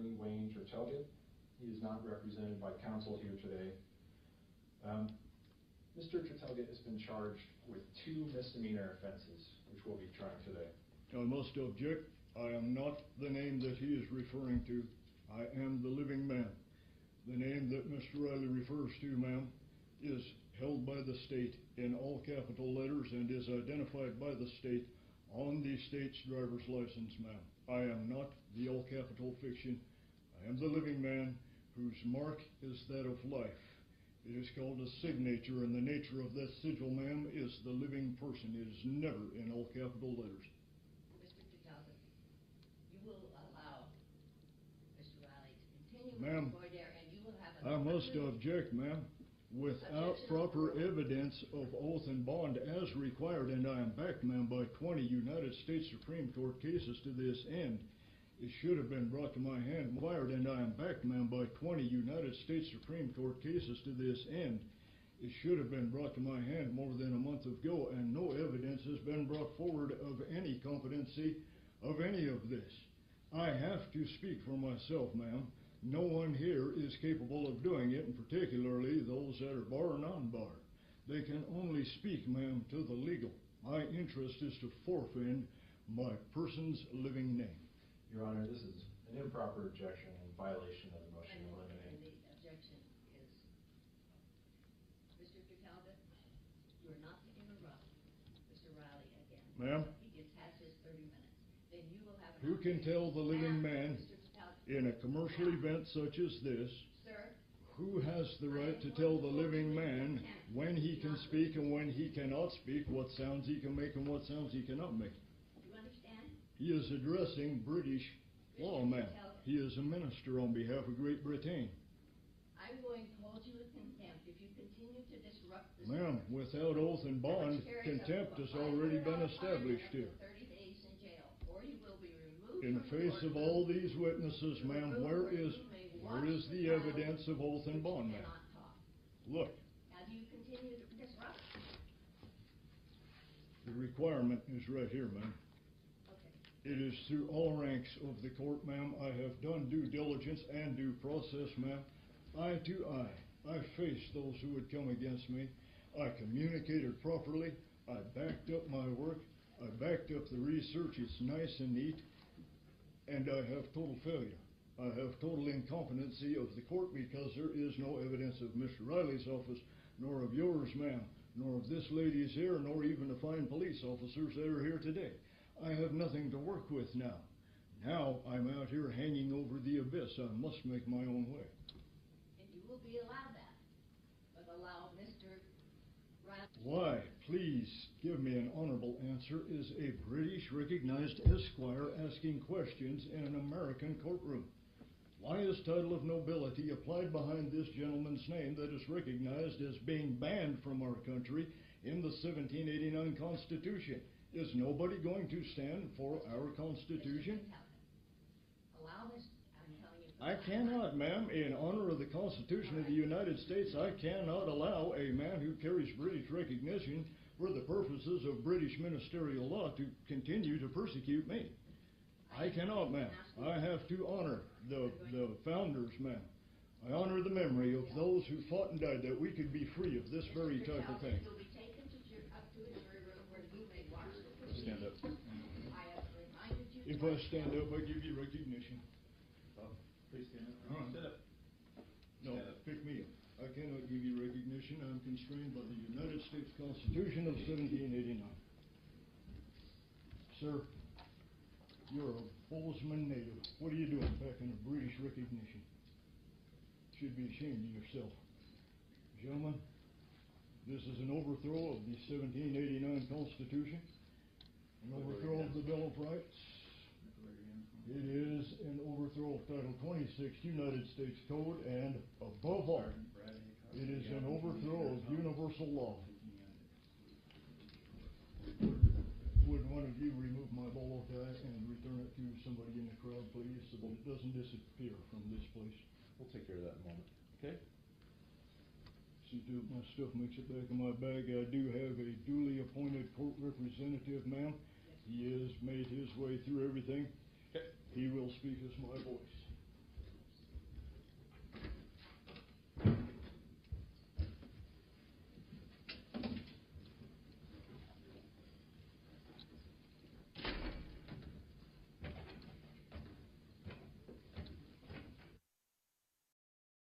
attorney, Wayne Tertelget. He is not represented by counsel here today. Mr. Tertelget has been charged with 2 misdemeanor offenses, which we'll be trying today. I must object. I am not the name that he is referring to. I am the living man. The name that Mr. Riley refers to, ma'am, is held by the state in all capital letters and is identified by the state on the state's driver's license, ma'am. I am not the all capital fiction. I am the living man whose mark is that of life. It is called a signature, and the nature of that sigil, ma'am, is the living person. It is never in all capital letters. Mr. Tertelget, you will allow Mr. Riley to continue Ma'am, with there, and you will have I must object, ma'am. Without proper evidence of oath and bond as required, and I am backed, ma'am, by 20 United States Supreme Court cases to this end. It should have been brought to my hand, wired, and I am backed, ma'am, by 20 United States Supreme Court cases to this end. It should have been brought to my hand more than a month ago, and no evidence has been brought forward of any competency of any of this. I have to speak for myself, ma'am. No one here is capable of doing it, and particularly those that are bar or non-bar. They can only speak, ma'am, to the legal. My interest is to forfeit my person's living name. Your Honor, this is an improper objection in violation of the motion to eliminate. And the objection is, Mr. Tertelget, you are not to interrupt Mr. Riley again. Ma'am? He gets past his 30 minutes. Then you will have an Who can tell the living man Mr. Tertelget, in a commercial event such as this, sir, who has the right to tell the living man when he can speak and when he cannot speak, what sounds he can make and what sounds he cannot make? do you understand? He is addressing British law, ma'am. He is a minister on behalf of Great Britain. I'm going to hold you in contempt if you continue to disrupt this. Ma'am, without oath and bond, contempt has already been established here. 30 days in jail, or you will be removed In the from face of court. all these witnesses, ma'am, where is the evidence of oath and bond, ma'am? Cannot talk. Look, Now, do you continue to disrupt? the requirement is right here, ma'am. Okay. It is through all ranks of the court, ma'am. I have done due diligence and due process, ma'am. Eye to eye. I faced those who would come against me. I communicated properly. I backed up my work. I backed up the research. It's nice and neat. And I have total failure. I have total incompetency of the court because there is no evidence of Mr. Riley's office, nor of yours, ma'am, nor of this lady's here, nor even the fine police officers that are here today. I have nothing to work with now. Now I'm out here hanging over the abyss. I must make my own way. And you will be allowed that, but allow Mr. Riley. Why, please give me an honorable answer, is a British recognized esquire asking questions in an American courtroom? Why is title of nobility applied behind this gentleman's name that is recognized as being banned from our country in the 1789 Constitution? Is nobody going to stand for our Constitution? Allow this, I'm telling you. I cannot, ma'am. In honor of the Constitution of the United States, I cannot allow a man who carries British recognition for the purposes of British ministerial law to continue to persecute me. I cannot, ma'am. I have to honor the founders, ma'am. I honor the memory of those who fought and died that we could be free of this very type of thing. You'll be taken to up to the jury room where you may watch the Stand up. I have reminded you. If I stand up, I give you recognition. Please stand up. Stand up. No, pick me up. I cannot give you recognition. I'm constrained by the United States Constitution of 1789. Sir, you're a Bozeman native. What are you doing packing a British recognition? Should be ashamed of yourself. Gentlemen, this is an overthrow of the 1789 Constitution, an overthrow of the Bill of Rights. It is an overthrow of Title 26 United States Code, and above all, it is an overthrow of universal law. Would one of you remove my bolo tie and return it to somebody in the crowd, please, so that it doesn't disappear from this place? We'll take care of that in a moment. Okay? See to it my stuff makes it back in my bag. I do have a duly appointed court representative, ma'am. He has made his way through everything. Okay. He will speak as my voice.